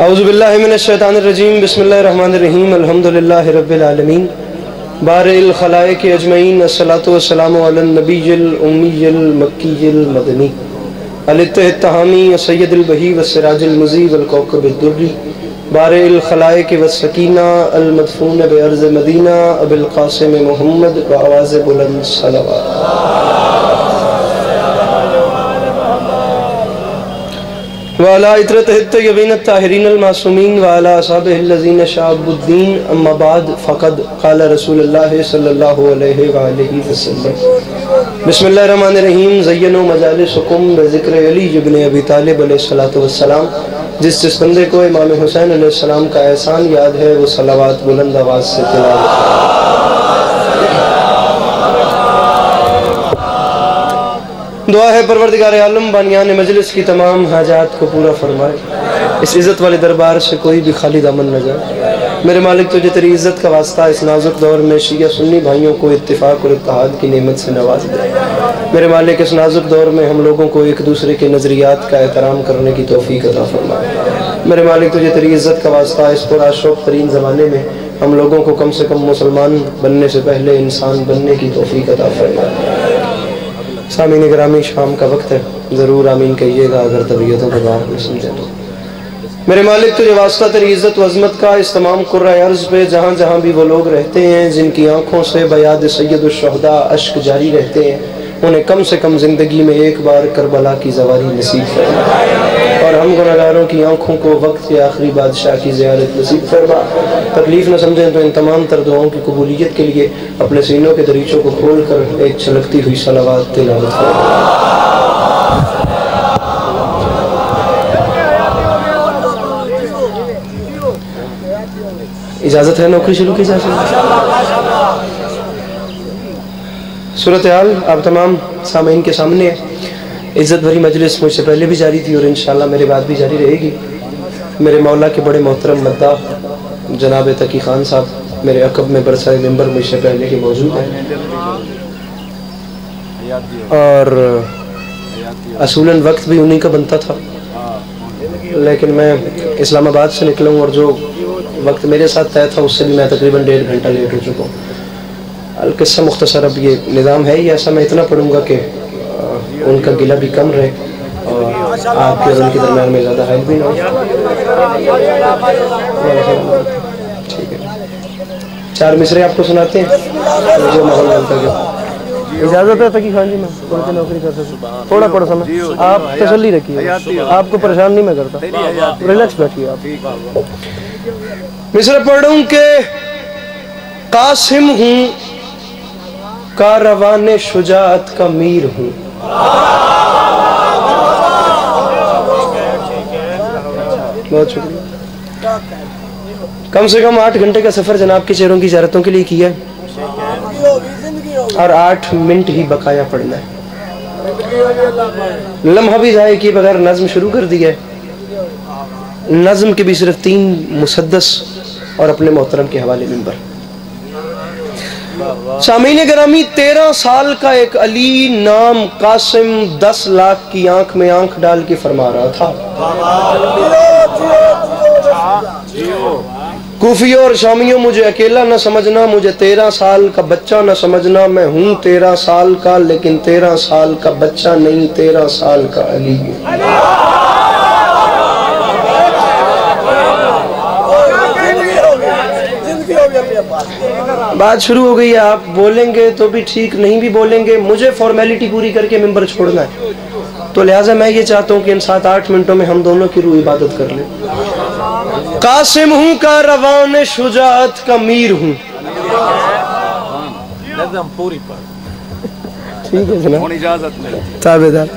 औज़ुबिल्लाहि मिनश्शैतानिर्रजीम बिस्मिल्लाहिर्रहमानिर्रहीम अल्हम्दुलिल्लाहि रब्बिल आलमीन बारिल खलाइक अजमईन अस्सलातु वस्सलामु अलन नबिय्यिल उम्मिय्यिल मक्किय्यिल मदनी अलित्तहामी सय्यदिल बही वस्सिराजिल मुज़ी वल कौकबिद दुर्री बारिल खलाइक वस्सकीना अल मदफून बिअर्ज़ मदीना अबिल क़ासिम मुहम्मद व आवाज़ बुलंद सलवात वाला इतरत तय्यबीन ताहिरीन मासूमीन वाला असहाबिहिल्लज़ीन शअबुद्दीन अम्मा बाद फ़क़द क़ाल रसूलुल्लाह सल्लल्लाहु अलैहि वसल्लम बिस्मिल्लाहिर्रहमानिर्रहीम ज़य्यनु मजालिसकुम बिज़िक्र अली इब्न अबी तालिब अलैहिस्सलातु वस्सलाम। जिस बंदे को इमाम हुसैन अलैहिस्सलाम का एहसान याद है वो सलावत बुलंद आवाज़ से तिलावत। दुआ है परवरदिगार आलम बानियान मजलिस की तमाम हाजात को पूरा फरमाए, इस इज़्ज़त वाले दरबार से कोई भी खाली दामन न जाए। मेरे मालिक तुझे तेरी इज़्ज़त का वास्ता इस नाजुक दौर में शिया सुन्नी भाइयों को इत्तिफाक और इत्तेहाद की नेमत से नवाज दे। मेरे मालिक इस नाजुक दौर में हम लोगों को एक दूसरे के नज़रियात का एहतराम करने की तौफीक अता फरमाए। मेरे मालिक तुझे तेरी इज़्ज़त का वास्ता इस पुरअशरफ तरीन ज़माने में हम लोगों को कम से कम मुसलमान बनने से पहले इंसान बनने की तौफीक अता फरमाए। सामीन गिरामी शाम का वक्त है, ज़रूर आमीन कहिएगा अगर तबीयतों के बारे में समझे तो। मेरे मालिक तुझे वास्ता तेरी इज़्ज़त वज़मत का इस तमाम कुर्राए अर्ज़ पे जहाँ जहाँ भी वो लोग रहते हैं जिनकी आँखों से बयाद सय्यदुश्शुहदा अश्क जारी रहते हैं, उन्हें कम से कम ज़िंदगी में एक बार करबला की ज़वारी नसीब फरमा और हम गुनहगारों की आँखों को वक्त के आखिरी बादशाह की ज़ियारत नसीब फरमा। तकलीफ़ न समझें तो इन तमाम तर दुआओं की कबूलियत के लिए अपने सीनों के दरीचों को खोल कर एक छलकती हुई सलावत तिलावत फरमा। इजाज़त है नौकरी शुरू की जा सकती। सूरत हाल आप तमाम सामीन के सामने है। इज़्ज़त भरी मजलिस मुझसे पहले भी जारी थी और इंशाअल्लाह मेरे बाद भी जारी रहेगी। मेरे मौला के बड़े मोहतरम मद्दाह जनाब तकी खान साहब मेरे अकब में बरसाए मिंबर मुझसे पहले के मौजूद हैं और असूलन वक्त भी उन्हीं का बनता था, लेकिन मैं इस्लामाबाद से निकला हूँ और जो वक्त मेरे साथ तय था उससे भी मैं तकरीबन 1.5 घंटा लेट हो चुका हूँ। अलकिस्सा मुख्तसर अब ये निज़ाम है ही ऐसा, मैं इतना पढ़ूँगा कि उनका गिला भी कम रहे और आपके और उनके दरम्यान में ज़्यादा हाइल भी ना हो। ठीक है, 4 मिसरे आपको सुनाते हैं जो माहौल बनता गया। इजाज़त है तकी खान जी, मैं थोड़ी सी नौकरी कर सकता हूँ, थोड़ा पढ़ समय आप तसल्ली रखिए, आपको परेशान नहीं मैं करता, रिलैक्स बैठिए आप। मिसरे पढ़ूँ के कासिम हूँ कारवाने शुजाअत का मीर हूँ, बहुत शुक्रिया। कम से कम 8 घंटे का सफर जनाब के चेहरों की ज़ियारतों के लिए किया और 8 मिनट ही बकाया पड़ना है। लम्हा भी जाए कि बगैर नज़्म शुरू कर दिया है। नज़्म के भी सिर्फ 3 मुसद्दस और अपने मोहतरम के हवाले मिंबर। सामीन गिरामी 13 साल का एक अली नाम कासिम 10 लाख की आंख में आंख डाल के फरमा रहा था, कूफियों और शामियों मुझे अकेला न समझना, मुझे 13 साल का बच्चा न समझना, मैं हूँ 13 साल का लेकिन 13 साल का बच्चा नहीं, 13 साल का अली हूँ। बात शुरू हो गई है, आप बोलेंगे तो भी ठीक, नहीं भी बोलेंगे, मुझे फॉर्मेलिटी पूरी करके मिंबर छोड़ना है, तो लिहाजा मैं ये चाहता हूँ कि इन 7-8 मिनटों में हम दोनों की रूह इबादत कर लें। कासिम हूँ का रवान शुजाअत का मीर हूँ। ठीक है जनाब, ताबेदार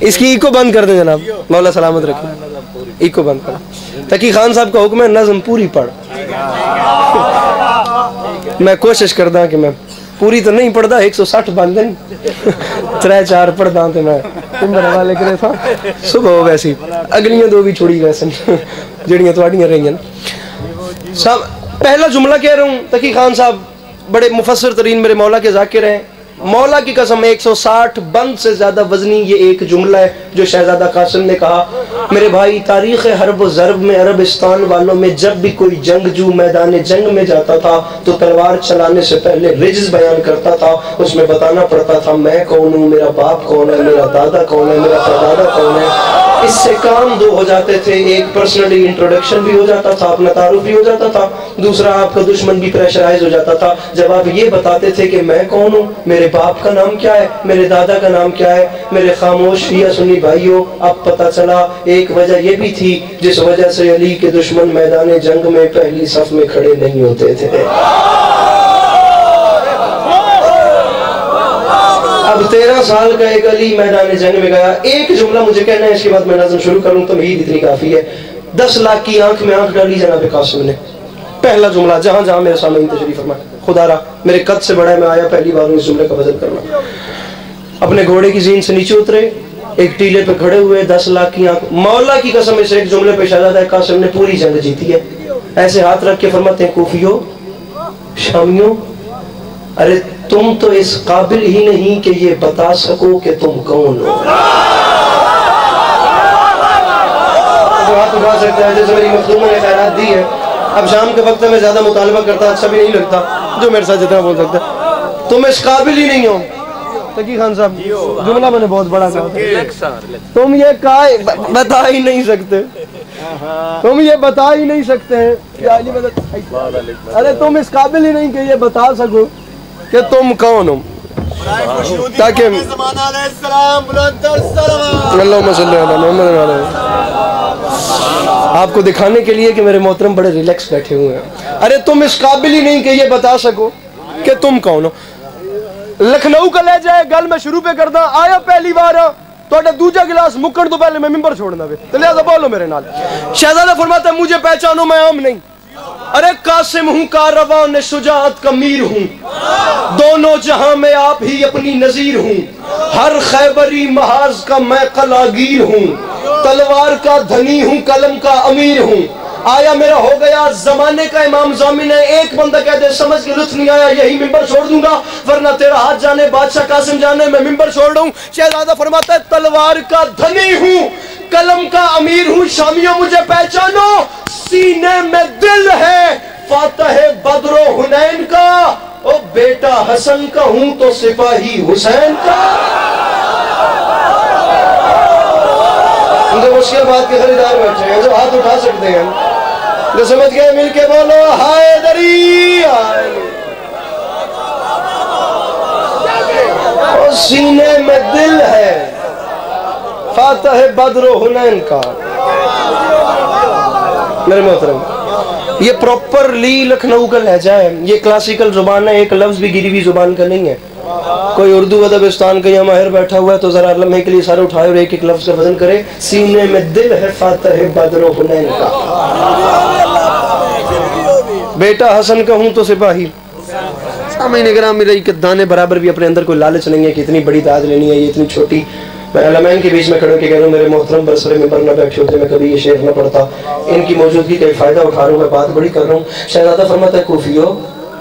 इसकी इको बंद कर दें जनाब, मौला सलामत रखें, इको बंद कर। तकी खान साहब का हुक्म है नज़्म पूरी पढ़। मैं कोशिश करदा कि मैं पूरी तो नहीं पढ़दा, 160 बन दिन 3-4 पढ़दा तो मैं मिंबर हवाले करे था। सुबह हो वैसी अगलियां 2 भी छोड़ी वैसे जड़ियां थोड़ियां रही सब। पहला जुमला कह रहा हूँ, तकी खान साहब बड़े मुफस्सिर तरीन मेरे मौला के ज़ाकिर हैं, मौला की कसम 160 बंद से ज्यादा वजनी ये एक जुमला है जो शहजादा कासिम ने कहा। मेरे भाई, तारीख हर्ब ज़र्ब में अरबिस्तान वालों में जब भी कोई जंगजू मैदान जंग में जाता था तो तलवार चलाने से पहले रिज्स बयान करता था। उसमें बताना पड़ता था मैं कौन हूँ, मेरा बाप कौन है, मेरा दादा कौन है, मेरा परदादा कौन है। इससे काम दो हो जाते थे, एक पर्सनली इंट्रोडक्शन भी हो जाता था, अपना तारुफ भी हो जाता था, दूसरा आपका दुश्मन भी प्रेशराइज हो जाता था जब आप ये बताते थे कि मैं कौन हूँ, मेरे बाप का नाम क्या है, मेरे दादा का नाम क्या है। मेरे खामोश या सुन्नी भाइयों, अब पता चला एक वजह ये भी थी जिस वजह से अली के दुश्मन मैदान जंग में पहली सफ में खड़े नहीं होते थे। अब 13 साल का एक अली मैदान जंग में गया। एक जुमला मुझे कहना है, इसके बाद मैं नज़म शुरू करूं तो ईद इतनी काफी है। 10 लाख की आंख में आंख डाली जनाब कासिम ने। पहला जुमला जहां जहां मेरे सामने तशरीफ फरमा, खुदारा मेरे कद से बड़ा है, मैं आया पहली बार इस जुमले का वजन करना। अपने घोड़े की जीन से नीचे उतरे, एक टीले पे खड़े हुए, 10 लाख की आंख। मौला की कसम इस एक जुमले पे शहजादा कासिम ने पूरी जंग जीती है। ऐसे हाथ रख के फरमाते हैं, कूफियों, शामियों, अरे तुम तो इस काबिल ही नहीं कि ये बता सको कि तुम कौन हो। तो हाथ उठा सकता है जैसे मेरी मखदूम ने खैरात दी है। अब शाम के वक्त में ज्यादा मुतालबा करता अच्छा भी नहीं लगता, जो मेरे साथ जितना बोल सकता है। तुम इस काबिल ही नहीं हो। तकी खान साहब, जुमला मैंने बहुत बड़ा कहा, तुम ये बता ही नहीं सकते, तुम ये बता ही नहीं सकते हैं। अरे तुम इस काबिल ही नहीं कि ये बता सको कि तुम कौन हो, ताकि आपको दिखाने के लिए कि मेरे मोहतरम बड़े रिलैक्स बैठे हुए हैं। अरे तुम इस काबिल ही नहीं कि ये बता सको कि तुम कौन हो। लखनऊ का ले जाए गल मैं शुरू पे करदा, आया पहली बार तो दूजा गिलास मुक्कड़ तो पहले मैं मिंबर छोड़ना वे, तो लिहाजा बोलो मेरे नाल। शहजादा फरमाता है, मुझे पहचानो मैं आम नहीं, अरे कासिम हूँ, कारवां ने शुजाअत का मीर हूँ, दोनों जहां में आप ही अपनी नजीर हूँ, हर खैबरी महाज का मैं कलागीर हूँ, तलवार का धनी हूँ, कलम का अमीर हूँ। आया मेरा हो गया जमाने का इमाम जामिन है, एक बंदा कह दे समझ के लुत्फ नहीं आया यही मिंबर छोड़ दूंगा, वरना तेरा हाथ जाने बादशाह कासिम जाने मैं मिंबर छोड़ दूं। शहजादा फरमाता है, तलवार का धनी हूँ, कलम का अमीर हूँ, शामियों मुझे पहचानो, सीने में दिल है फातह बद्रो हुनैन का, ओ बेटा हसन का हूं तो सिपाही हुसैन का। उनके मुश्किल बात के खरीदार बैठे हैं जो हाथ उठा सकते हैं, जो समझ गए मिलके बोलो हैदरी। ओ सीने में दिल है फातह बद्रो हुनैन का। मेरे मोहतरम, ये प्रॉपरली लखनऊ का लहजा है, ये क्लासिकल जुबान है, एक लफ्ज भी गिरी हुई जुबान का नहीं है। कोई उर्दू अदबिस्तान का यहाँ माहिर बैठा हुआ है तो जरा लम्हे के लिए सारे उठाए और एक एक लफ्ज का वजन करे। सीने में दिल है फातह बद्रो हुनैन का, बेटा हसन का हूं तो सिपाही। सामने ग्राम मेरे दाने बराबर भी अपने अंदर कोई लालच नहीं है कि इतनी बड़ी दाद लेनी है, ये इतनी छोटी। मैं अलमैन के बीच में खड़े के कह रहा हूँ, मेरे मोहतरम बरसरे में पर न बैठे होते मैं कभी ये शेर न पढ़ता। इनकी मौजूदगी का फायदा उठा रहा हूँ, मैं बात बड़ी कर रहा हूँ। शहजादा फरमाता है, कूफियों,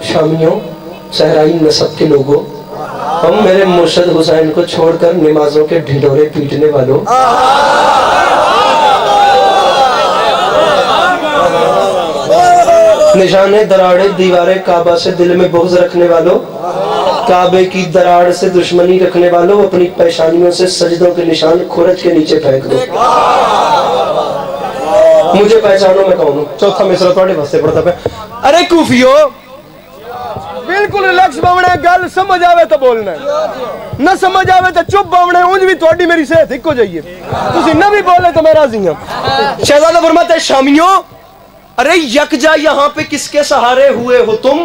शामियों, सहराई नसब के लोगों, हम मेरे मुर्शद हुसैन को छोड़कर नमाजों के ढिंढोरे पीटने वालों, निशाने दराड़े दीवारे काबा से दिल में बुग़्ज़ रखने वालों, काबे की दराड़ से दुश्मनी रखने वालों, अपनी पेशानियों से सजदों के निशान खुरच के नीचे फेंक दो, मुझे पहचानो मैं कौन हूं। चौथा मिसरा थोड़े वास्ते पड़ता है। अरे कूफियों, बिल्कुल रिलैक्स बवणे, गल समझ आवे तो बोलना, न समझ आवे तो चुप बवणे। उंज भी थोड़ी मेरी सेहत एक हो जाइए, तुसी न भी बोले तो मैं राजी हूं। शहजादा फरमाता है, शामियों, अरे यकजा यहाँ पे किसके सहारे हुए हो तुम,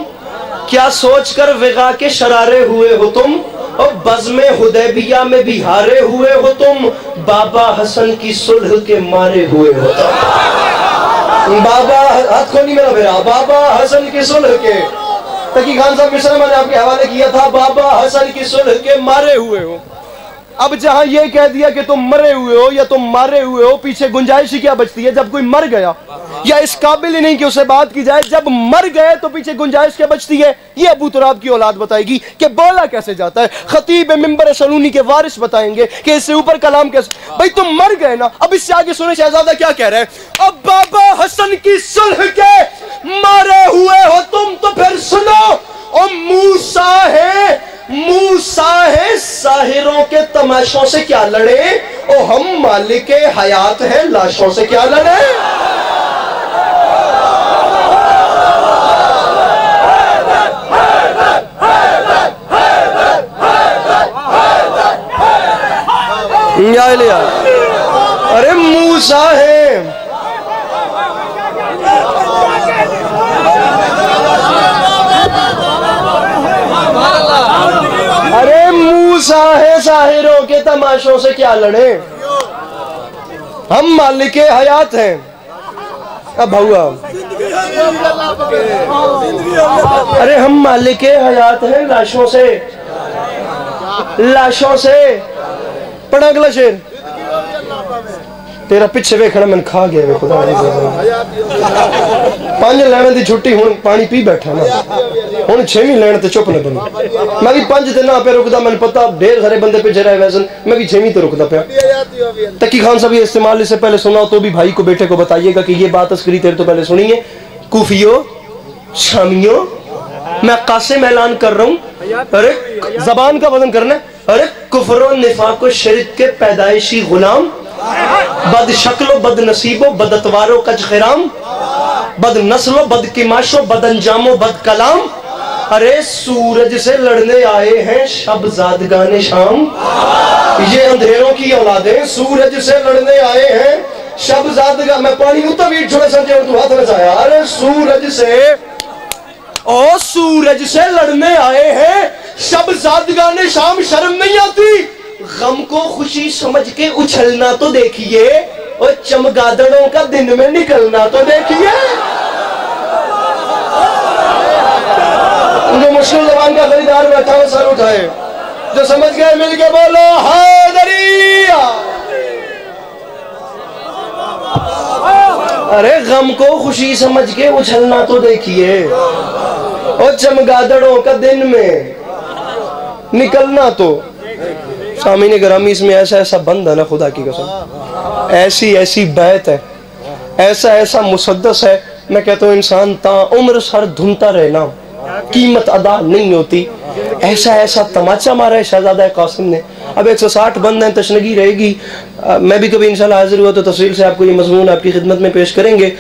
क्या सोचकर विगा के शरारे हुए हो तुम, और बज़्मे हुदैबिया में भी हारे हुए हो तुम, बाबा हसन की सुलह के मारे हुए हो तुम। बाबा हाथ खोली मेरा मेरा, बाबा हसन की सुलह के, तकी खान साहब मिश्रा मैंने आपके हवाले किया था, बाबा हसन की सुलह के मारे हुए हो। अब जहां ये कह दिया कि तुम मरे हुए हो या तुम मारे हुए हो, पीछे गुंजाइश ही क्या बचती है? जब कोई मर गया या इस काबिल ही नहीं कि उसे बात की जाए, जब मर गए तो पीछे गुंजाइश क्या बचती है? ये अबू तुराब की औलाद बताएगी कि बोला कैसे जाता है। खतीब मिंबर सलूनी के वारिस बताएंगे कि इससे ऊपर कलाम कैसे। भाई तुम मर गए ना, अब इससे आगे सुने शहजादा क्या कह रहे हैं। अब बाबा हसन की सुलह के मारे हुए हो तुम तो फिर सुनो, और मूसा है साहिरों के तमाशों से क्या लड़े, और हम मालिक हयात हैं लाशों से क्या लड़े। अरे मूसा है, अरे मूसा है साहिरों के तमाशों से क्या लड़े, हम मालिक हयात हैं। अब हुआ, अरे हम मालिक हयात हैं लाशों से, लाशों से। पढ़ा अगला शेर। तेरा पिछे वेखना मन खा गया वे खुदा। 5 लैने की छुट्टी हुण पानी पी बैठा ना, हुण 6वीं लैन ते चुप न बनी। मैं भी 5 दिन ना पे रुकदा, मैंने पता ढेर सारे बंदे पीछे रहे वैसे, मैं भी 6वीं तो रुकदा पे। तकी खान साहब ये इस्तेमाल इससे पहले सुना तो भी भाई को बेटे को बताइएगा कि ये बात अस्करी तेरे तो पहले सुनी है। कूफियों शामियों, मैं कासिम ऐलान कर रहा हूँ। अरे जबान का वजन करना। अरे कुफर निफाक व शिरक के पैदाइशी गुलाम, बद शक्लो बद नसीबो बद अतवारो कज खिराम, बद नस्लो बद किमाशो बद अंजामो बद कलाम। अरे सूरज से लड़ने आए हैं शबजादगाने शाम, ये अंधेरों की औलादें सूरज से लड़ने आए हैं शबजादगा। मैं पानी उतना भी छोड़े समझे और तू हाथ में आया। अरे सूरज से लड़ने आए हैं शबजादगाने शाम, शर्म नहीं आती? गम को खुशी समझ के उछलना तो देखिए, और चमगादड़ों का दिन में निकलना तो देखिए। जो मुश्किल जबान का खरीदार बैठा हो सर उठाए, जो समझ गए मिल के बोलो हैदरिया। अरे गम को खुशी समझ के उछलना तो देखिए, और चमगादड़ों का दिन में निकलना तो। सामीने ग्रामी, इसमें ऐसा ऐसा बंद है ना खुदा की कसम, ऐसी ऐसी बैत है, ऐसा ऐसा मुसद्दस है। मैं कहता हूँ इंसान ता उम्र सर धुनता रहना, कीमत अदा नहीं होती। ऐसा ऐसा तमाचा मारा है शहजादा कासिम ने। अब 160 बंद हैं, तशनगी रहेगी। मैं भी कभी इंशाल्लाह हाजिर हुआ तो तफसील से आपको ये मजमून आपकी खिदमत में पेश करेंगे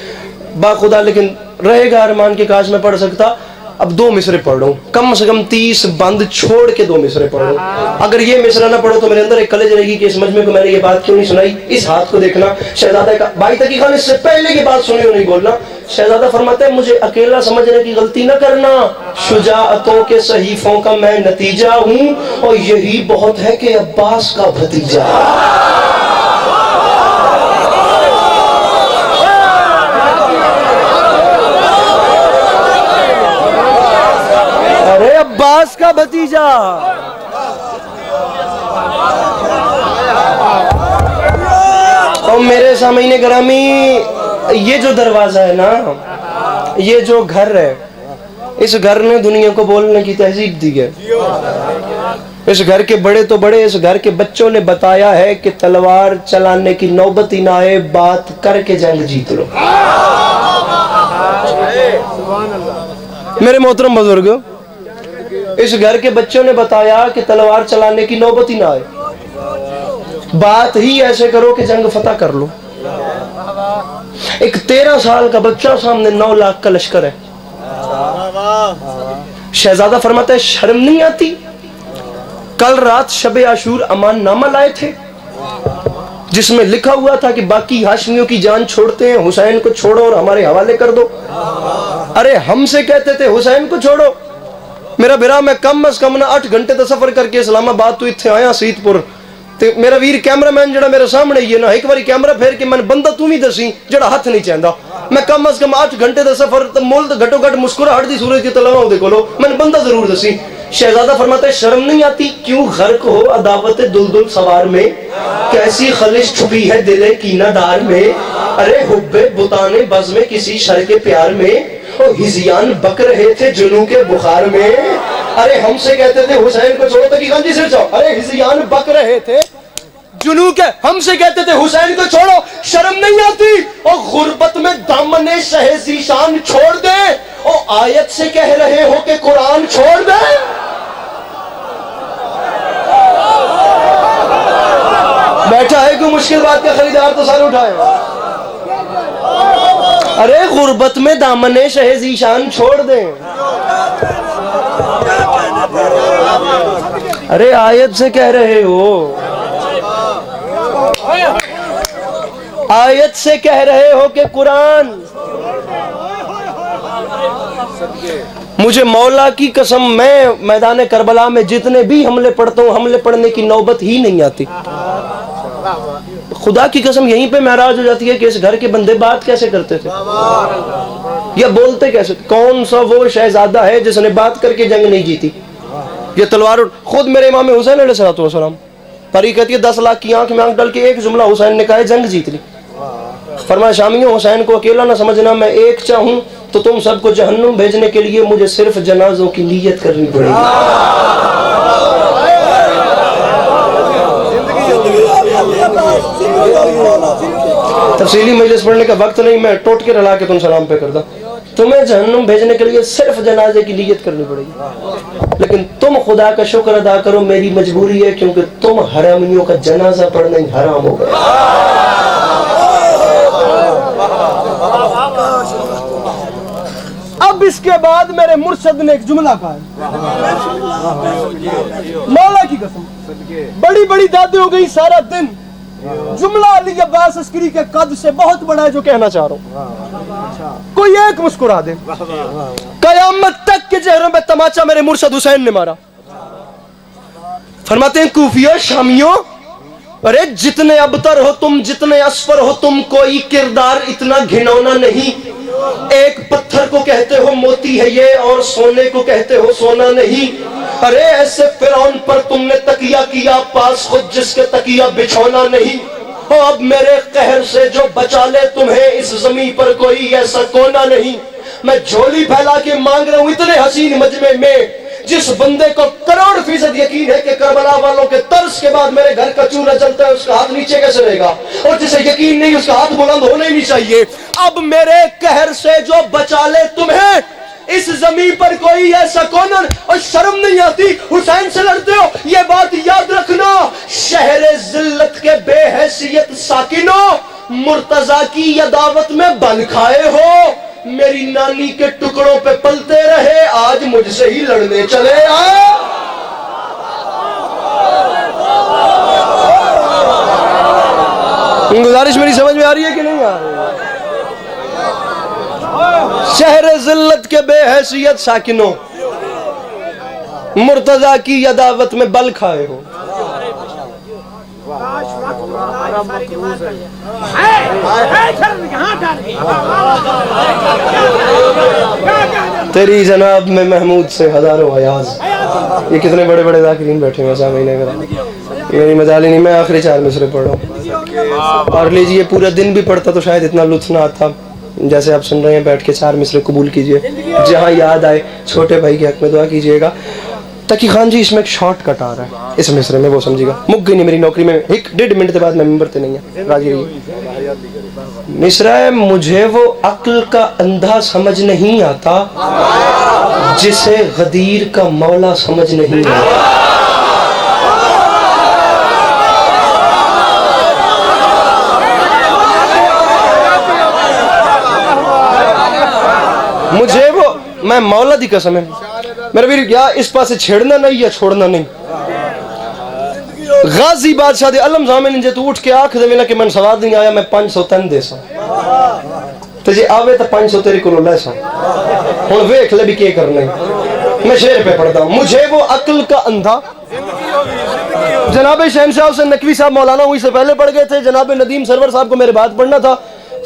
बाखुदा, लेकिन रहेगा अरमान के काश में पढ़ सकता। अब 2 मिसरे पढ़ रहा हूँ, कम से कम 30 बंद छोड़ के 2 मिसरे पढ़ रहा हूँ। अगर ये मिसरा ना पढ़ो तो मेरे अंदर एक कलेज रहेगी कि इस मजमे को मैंने ये बात क्यों नहीं सुनाई। इस हाथ को देखना, शहजादा का भाई तकी खान इससे पहले की बात सुनी हो नहीं बोलना। शहजादा फरमाते हैं मुझे अकेला समझने की गलती न करना, शुजाअतों के सहीफों का मैं नतीजा हूँ, और यही बहुत है कि अब्बास का भतीजा। अरे अब्बास का भतीजा। और मेरे सामने ग्रामी, ये जो दरवाजा है ना, ये जो घर है, इस घर ने दुनिया को बोलने की तहजीब दी है। इस घर के बड़े तो बड़े, इस घर के बच्चों ने बताया है कि तलवार चलाने की नौबत ही ना आए, बात करके जंग जीत लो। मेरे मोहतरम बुजुर्ग, इस घर के बच्चों ने बताया कि तलवार चलाने की नौबत ही ना आए, बात ही ऐसे करो कि जंग फतह कर लो। एक 13 साल का बच्चा सामने 9 लाख का लश्कर है। शहजादा फरमाता है शर्म नहीं आती? कल रात शबे आशूर अमान नामा लाए थे जिसमें लिखा हुआ था कि बाकी हाशमियों की जान छोड़ते हैं, हुसैन को छोड़ो और हमारे हवाले कर दो। अरे हमसे कहते थे हुसैन को छोड़ो। मेरा बिरा, मैं कम अज कम ना 8 घंटे का सफर करके इस्लामाबाद तो इत्थे आया सीतपुर, ते मेरा वीर कैमरामैन जड़ा मेरे सामने ही है ना, एक बारी कैमरा फेर के मैंने बंदा तू भी दसी जड़ा हाथ नहीं चाहता। मैं कम अज कम 8 घंटे का सफर, तो मुल घटो घट मुस्कुराहट दी सूरज की तलवा दे कोलो, मैंने बंदा जरूर दसी। शहजादा फरमाता है शर्म नहीं आती क्यों गर्क हो अदावत दुलदुल सवार में, कैसी खलिश छुपी है दिले कीनादार में, अरे हुब्बे बुताने बज़ में किसी शर के प्यार में, ओ हिजियान बक रहे थे जुनू के बुखार में, अरे हमसे कहते थे हुसैन को छोड़ो तकी खान जी सिर जाओ, अरे हिजियान बक रहे थे जुनू के, हमसे कहते थे हुसैन को छोड़ो, शर्म नहीं आती और गुर्बत में दामने शहे ज़ीशान छोड़ दे, ओ आयत से कह रहे हो कि कुरान छोड़ दे। बैठा है कोई मुश्किल बात का खरीदार तो सर उठाए। अरे गुर्बत में दामने शहे ज़ीशान छोड़ दे, अरे आयत से कह रहे हो, आयत से कह रहे हो कि कुरान। मुझे मौला की कसम मैं मैदान करबला में जितने भी हमले पढ़ता हूँ, हमले पढ़ने की नौबत ही नहीं आती। खुदा की कसम यहीं पे महराज हो जाती है कि इस घर के बंदे बात कैसे करते थे या बोलते कैसे। कौन सा वो शहजादा है जिसने बात करके जंग नहीं जीती? ये तलवार खुद मेरे इमाम हुसैन अलैहिस्सलाम परी कहती है 10 लाख की आंख में आंख डाल के एक जुमला हुसैन ने कहा जंग जीत ली। फरमाया शामियों हुसैन को अकेला ना समझना, मैं एक चाहूं तो तुम सबको जहन्नुम भेजने के लिए मुझे सिर्फ जनाजों की नीयत करनी पड़ेगी। तफसीली मजलिस पढ़ने का वक्त नहीं, मैं टोट के रला के तुम सलाम पे कर दूं। तुम्हें जहन्नुम भेजने के लिए सिर्फ जनाजे की नीयत करनी पड़ेगी, लेकिन तुम खुदा का शुक्र अदा करो मेरी मजबूरी है क्योंकि तुम हरामियों का जनाजा पढ़ना ही हराम हो गया। अब इसके बाद मेरे मुर्शद ने एक जुमला कहा, मौला की कसम बड़ी बड़ी दादी हो गई सारा दिन, जुमला अली अब्बास अस्करी के कद से बहुत बड़ा है जो कहना चाह रहा हूँ, कोई एक मुस्कुरा दे। कयामत तक के चेहरों पे तमाचा मेरे मुर्शद हुसैन ने मारा। फरमाते हैं कूफियों शामियों, अरे जितने अबतर हो तुम, जितने असफर हो तुम, कोई किरदार इतना घिनौना नहीं। एक पत्थर को कहते हो मोती है ये और सोने को कहते हो सोना नहीं। अरे ऐसे फिरौन पर तुमने तकिया किया पास खुद जिसके तकिया बिछौना नहीं। और अब मेरे कहर से जो बचा ले तुम्हें इस जमीन पर कोई ऐसा कोना नहीं। मैं झोली फैला के मांग रहा हूं इतने हसीन मजमे में, जिस बंदे को करोड़ फीसद यकीन है कि करबला वालों के तर्स के बाद मेरे घर का चूल्हा जलता है उसका हाथ नीचे कैसे रहेगा, और जिसे यकीन नहीं उसका हाथ बुलंद होना ही नहीं चाहिए। अब मेरे कहर से जो बचा ले तुम्हें इस जमीन पर कोई ऐसा कोना, और शर्म नहीं आती हुसैन से लड़ते हो, ये बात याद रखना। शहरे जिल्लत के बेहैसियत साकिनों मुर्तजा की अदावत में बन खाए हो। मेरी नानी के टुकड़ों पे पलते रहे, आज मुझसे ही लड़ने चले आए। गुजारिश मेरी समझ में आ रही है कि नहीं आ रही? शहर जिल्लत के बेहैसियत साकिनों मुर्तजा की अदावत में बल खाए हो। तेरी जनाब में महमूद से हजारों अयाज। ये कितने बड़े बड़े ज़ाकिरीन बैठे हुए सामने का, ये मजाली नहीं, मैं आखिरी 4 मिसरे पढ़ रहा हूँ। और लीजिए पूरा दिन भी पढ़ता तो शायद इतना लुत्फ ना आता जैसे आप सुन रहे हैं। बैठ के 4 मिसरे कबूल कीजिए, जहाँ याद आए छोटे भाई के हक में दुआ कीजिएगा। तकी खान जी इसमें एक शॉर्टकट आ रहा है इस मिसरे में, वो समझिएगा। मुक गई नहीं मेरी नौकरी में, 1-1.5 मिनट के बाद मैं मेंबर ते नहीं है, राजी रहिए। मिसरा है, मुझे वो अक्ल का अंधा समझ नहीं आता जिसे गदीर का मौला समझ नहीं आता। मुझे वो, मैं मौला दी कसम है मेरे वीर, या इस पास से छेड़ना नहीं या छोड़ना नहीं। गाजी बादशाह दे अलम जामिन जे तू उठ के आख दे कि मैं सवाद नहीं आया, मैं 500 तन दे सा ते जे आवे तो 500 तेरे को ले सा। हुण वेख ले भी के करना है। मैं शेर पे पढ़ता हूं, मुझे वो अक्ल का अंधा। जनाब शहनशाह हुसैन नकवी साहब मौलाना हुई से पहले पढ़ गए थे, जनाब नदीम सरवर साहब को मेरे बाद पढ़ना था।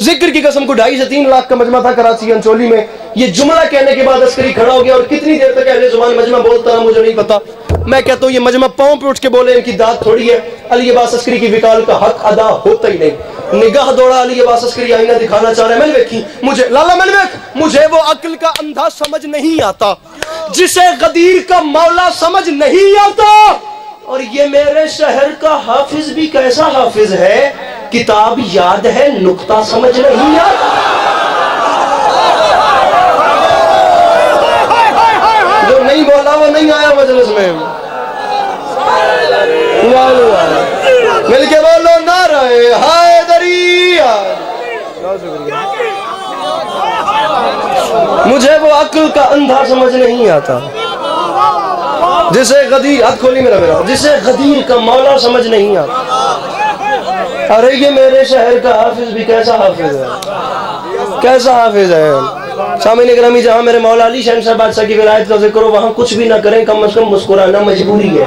जिक्र की कसम को 2.5 से 3 लाख का मजमा था कराची अंचोली में। ये जुमला कहने के बाद अस्करी खड़ा हो गया और कितनी देर तक अहले जुबान मजमा बोलता रहा मुझे नहीं पता। मैं कहता हूँ ये मजमा पांव पे उठ के बोले, इनकी दाद थोड़ी है। अली अब्बास अस्करी की विकाल का हक अदा होता ही नहीं। निगाह दौड़ा, अली अब्बास अस्करी आईना दिखाना चाह रहा है। मैंने देखी, मुझे लाला मैंने देख, मुझे वो अक्ल का अंधा समझ नहीं आता जिसे गदीर का मौला समझ नहीं आता। और ये मेरे शहर का हाफिज भी कैसा हाफिज है, किताब याद है नुक्ता समझ नहीं आता। जो नहीं बोला वो नहीं आया मजलिस में। मिलके बोलो नारे हैदरी। मुझे वो अक्ल का अंधा समझ नहीं आता जिसे गदीर, हाथ खोली मेरा, जिसे गदीर का मौला समझ नहीं आता। अरे ये मेरे शहर का हाफिज भी कैसा हाफिज है, कैसा हाफिज है। सामने ग्रामी, जहाँ मेरे मौला अली शहनशाह बादशाह की विलायत का जिक्र हो वहाँ कुछ भी ना करें, कम से कम मुस्कुराना मजबूरी है।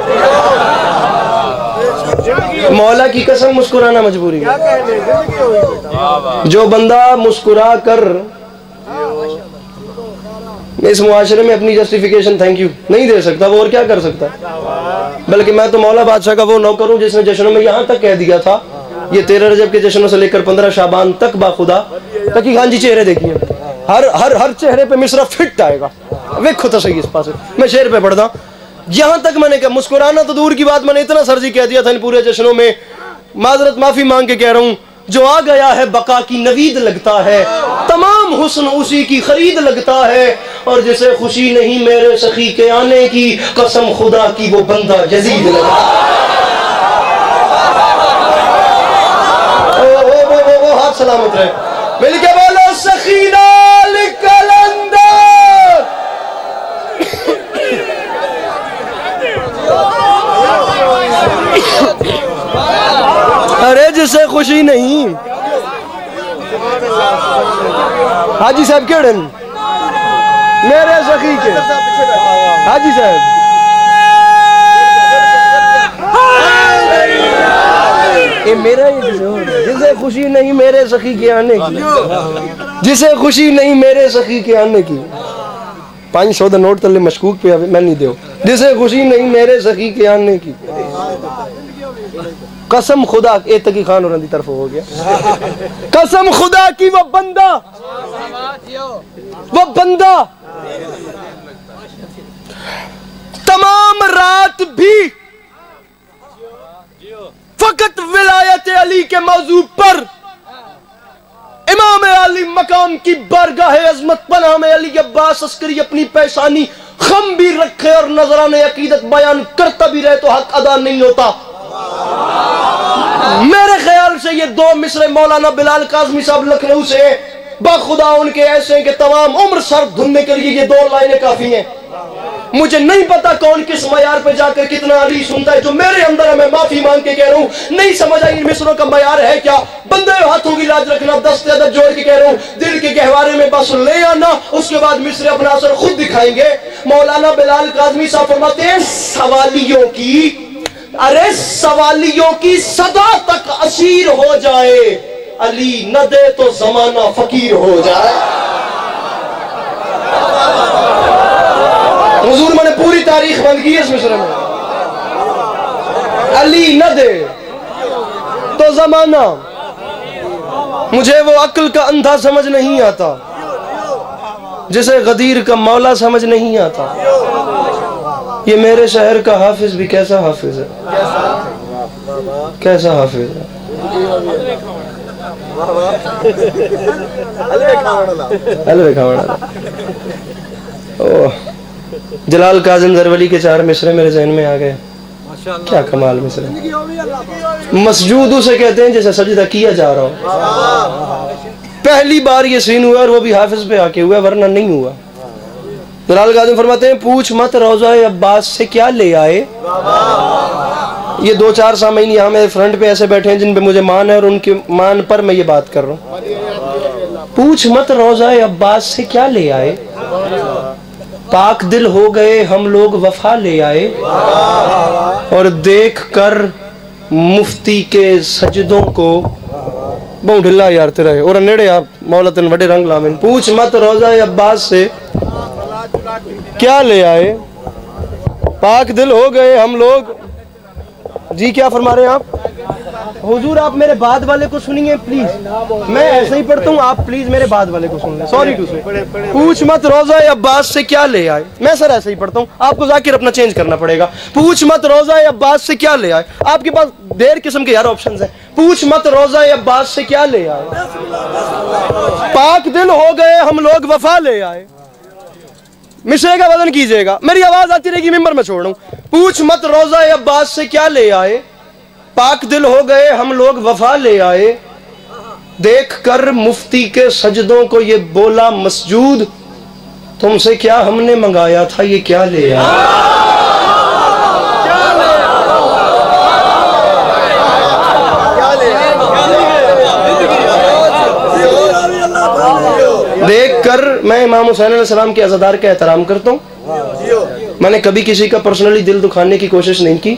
मौला की कसम मुस्कुराना मजबूरी है। जो बंदा मुस्कुरा कर इस मुआशरे में अपनी जस्टिफिकेशन थैंक यू नहीं दे सकता, वो और क्या कर सकता है। बल्कि मैं तो मौला बादशाह का वो नौकर हूं जिसने जश्नों में यहाँ तक कह दिया था, ये 13 रजब के जश्नों से लेकर 15 शाबान तक बाखुदा तकी खान जी चेहरे देखिए, हर हर हर चेहरे पे मिसरा फिट आएगा। वेखो तो सही इस पास मैं शेर पे पढ़ता, यहाँ तक मैंने कहा मुस्कुराना तो दूर की बात, मैंने इतना सर्जी कह दिया था इन पूरे जश्नों में। माजरत माफी मांग के कह रहा हूँ, जो आ गया है बका की नवीद लगता है, तमाम हुस्न उसी की खरीद लगता है। और जिसे खुशी नहीं मेरे सखी के आने की, कसम खुदा की वो बंदा यजीद लगता है। वो हाथ सलामत रहे, मिलके बोलो सखीना कलंदर। अरे जिसे खुशी नहीं, हाजी साहब केड़न मेरे सखी के, हाजी साहब ये मेरा ही, जिसे खुशी नहीं मेरे सखी के आने की, जिसे खुशी नहीं मेरे सखी के आने की। 500 का नोट तले मशकूक पे मैं नहीं दो, जिसे खुशी नहीं मेरे सखी के आने की। कसम खुदा, ए तकी खान और तरफ हो गया, कसम खुदा की वो बंदा तमाम रात भी फकत विलायत अली के मौजू पर इमाम अली मकाम की बारगाह अजमत पनाह में अली अब्बास अस्करी अपनी पेशानी खम भी रखे और नजराने अकीदत बयान करता भी रहे तो हक अदा नहीं होता। मेरे ख्याल से ये 2 मिसरे मौलाना बिलाल काज़मी साहब लखनऊ से बाखुदा उनके ऐसे हैं कि तमाम उम्र सर धुनने के लिए ये 2 लाइनें काफी हैं। मुझे नहीं पता कौन किस मयार पे जाकर कितना अली सुनता है, जो मेरे अंदर है मैं माफी मांग के कह रहा हूँ, नहीं समझ आई इन मिसरों का मयार है क्या। बंदे हाथों की लाज रखना, दस्ते अदब जोड़ के कह रहा हूँ, दिल के गहवारे में बस ले आना, उसके बाद मिसरे अपना असर खुद दिखाएंगे। मौलाना बिलाल काज़मी साहब फरमाते हैं, सवालियों की सदा तक असीर हो जाए, अली न दे तो जमाना फकीर हो जाए। हुजूर मैंने पूरी तारीख बंद की है इस मिसरे में, अली न दे तो जमाना, मुझे वो अक्ल का अंधा समझ नहीं आता जिसे गदीर का मौला समझ नहीं आता। ये मेरे शहर का हाफिज भी कैसा हाफिज है, कैसा हाफिज है। जलाल काज़िम ज़रवली के 4 मिसरे मेरे ज़हन में आ गए, क्या कमाल मिसरे। मसजूद उसे कहते हैं जैसे सजदा किया जा रहा हो। पहली बार ये सीन हुआ और वो भी हाफिज पे आके हुआ, वरना नहीं हुआ। जलाल काज़िम फरमाते हैं, पूछ मत रोज़ा अब्बास से क्या ले आए। ये 2-4 सामीन यहाँ मेरे फ्रंट पे ऐसे बैठे हैं जिन पे मुझे मान है और उनके मान पर मैं ये बात कर रहा हूँ। पूछ मत रोज़ा अब्बास से क्या ले आए, पाक दिल हो गए हम लोग वफा ले आए, और देख कर मुफ्ती के सजदों को बहुत ढिल्ला यार तेरा है और नेड़े आप मौला तन बड़े रंग लामिन। पूछ मत रोजा अब्बास से क्या ले आए, पाक दिल हो गए हम लोग। जी क्या फरमा रहे हैं आप? हुजूर आप मेरे बाद वाले को सुनिए प्लीज, मैं ऐसे ही पढ़ता हूँ, आप प्लीज मेरे बाद वाले को सुन लें। सॉरी टू से। पूछ मत रोजा अब्बास से क्या ले आए, मैं सर ऐसे ही पढ़ता हूँ, आपको जाकिर अपना चेंज करना पड़ेगा। पूछ मत रोजा अब्बास से क्या ले आए, आपके पास ढेर किस्म के यार ऑप्शंस हैं। पूछ मत रोजा अब्बास से क्या ले आए, पाक दिल हो गए हम लोग वफा ले आए। मिसरे का वजन कीजिएगा, मेरी आवाज आती रहेगी, मिंबर में छोड़ रहा हूं। पूछ मत रोजा अब्बास से क्या ले आए, पाक दिल हो गए हम लोग वफा ले आए। देख कर मुफ्ती के सजदों को ये बोला मसजूद, तुमसे क्या हमने मंगाया था ये क्या ले आए। देख कर मैं इमाम हुसैन अलैहिस्सलाम के अज़ादार का एहतराम करता हूँ। मैंने कभी किसी का पर्सनली दिल दुखाने की कोशिश नहीं की।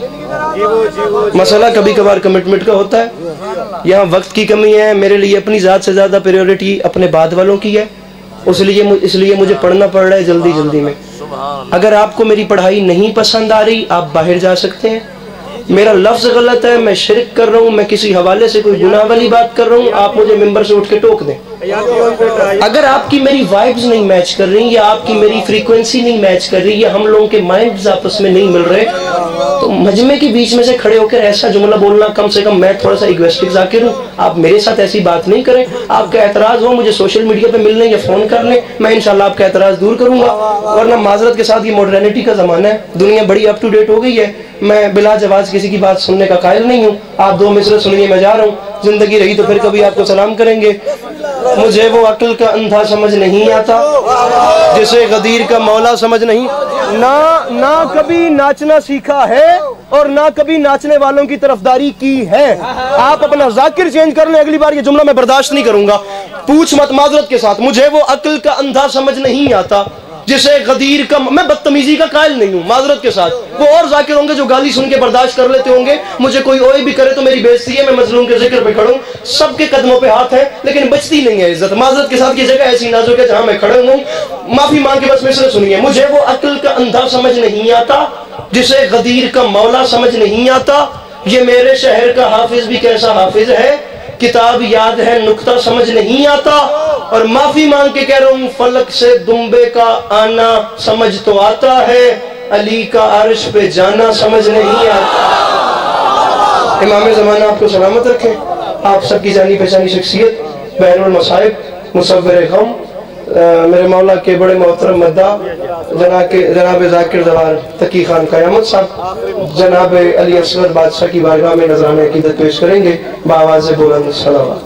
मसला कभी कभार कमिटमेंट का होता है, यहाँ वक्त की कमी है, मेरे लिए अपनी ज़ात से ज़्यादा प्रायोरिटी अपने बाद वालों की है, इसलिए मुझे पढ़ना पड़ रहा है जल्दी जल्दी में। अगर आपको मेरी पढ़ाई नहीं पसंद आ रही आप बाहर जा सकते हैं। मेरा लफ्ज़ गलत है, मैं शिरक कर रहा हूँ, मैं किसी हवाले से कोई गुनाह वाली बात कर रहा हूँ, आप मुझे मिंबर से उठ के टोक दें। अगर आपकी मेरी वाइब्स नहीं मैच कर रही या आपकी मेरी फ्रीक्वेंसी नहीं मैच कर रही या हम लोगों के माइंड्स आपस में नहीं मिल रहे, तो मजमे के बीच में से खड़े होकर ऐसा जुमला बोलना, कम से कम मैं थोड़ा सा इगोइस्टिक जाकिर हूँ, आप मेरे साथ ऐसी बात नहीं करें। आपका एतराज हो मुझे सोशल मीडिया पे मिल लें या फोन कर लें, मैं इंशाल्लाह आपका एतराज दूर करूंगा। वरना माजरत के साथ ये मॉडर्निटी का जमाना है, दुनिया बड़ी अप टू डेट हो गई है, मैं बिला जवाज किसी की बात सुनने का कायल नहीं हूँ। आप दो मिसरे सुनिए, मैं जा रहा हूँ, जिंदगी रही तो फिर कभी आपको सलाम करेंगे। मुझे वो अक्ल का अंधा समझ नहीं आता जिसे गदीर का मौला समझ नहीं। ना कभी नाचना सीखा है और ना कभी नाचने वालों की तरफदारी की है। आप अपना जाकिर चेंज कर लें, अगली बार ये जुमला मैं बर्दाश्त नहीं करूंगा। पूछ मत माजरत के साथ, मुझे वो अक्ल का अंधा समझ नहीं आता जिसे गदीर का, मैं बदतमीजी का कायल नहीं हूँ माजरत के साथ। वो और जाकिर होंगे जो गाली सुन के बर्दाश्त कर लेते होंगे, मुझे कोई ओए भी करे तो मेरी बेइज्जती है, मैं मजलूम के जिक्र पे खड़ूं। सबके कदमों पे हाथ है लेकिन बचती नहीं है इज्जत। माजरत के साथ ये जगह ऐसी नाजुक है जहां मैं खड़ा हूँ, माफी मांग के बस मिसरे सुनिए। मुझे वो अक्ल का अंधा समझ नहीं आता जिसे गदीर का मौला समझ नहीं आता। ये मेरे शहर का हाफिज भी कैसा हाफिज है, किताब याद है नुक्ता समझ नहीं आता। और माफी मांग के कह रहा हूँ, फलक से दुम्बे का आना समझ तो आता है, अली का अर्श पे जाना समझ नहीं आता। इमाम ज़माना आपको सलामत रखे, आप सबकी जानी पहचानी शख्सियत, बैनुल मसाइब, मुसव्विर गम, मेरे मौला के बड़े मोहतरम मद्दा जनाब जाकिर दवार तकी खान क़यामत साहब जनाब अली असगर बादशाह की बारगाह में नजराने अकीदत पेश करेंगे। बावाज़ बुलंद सलावत।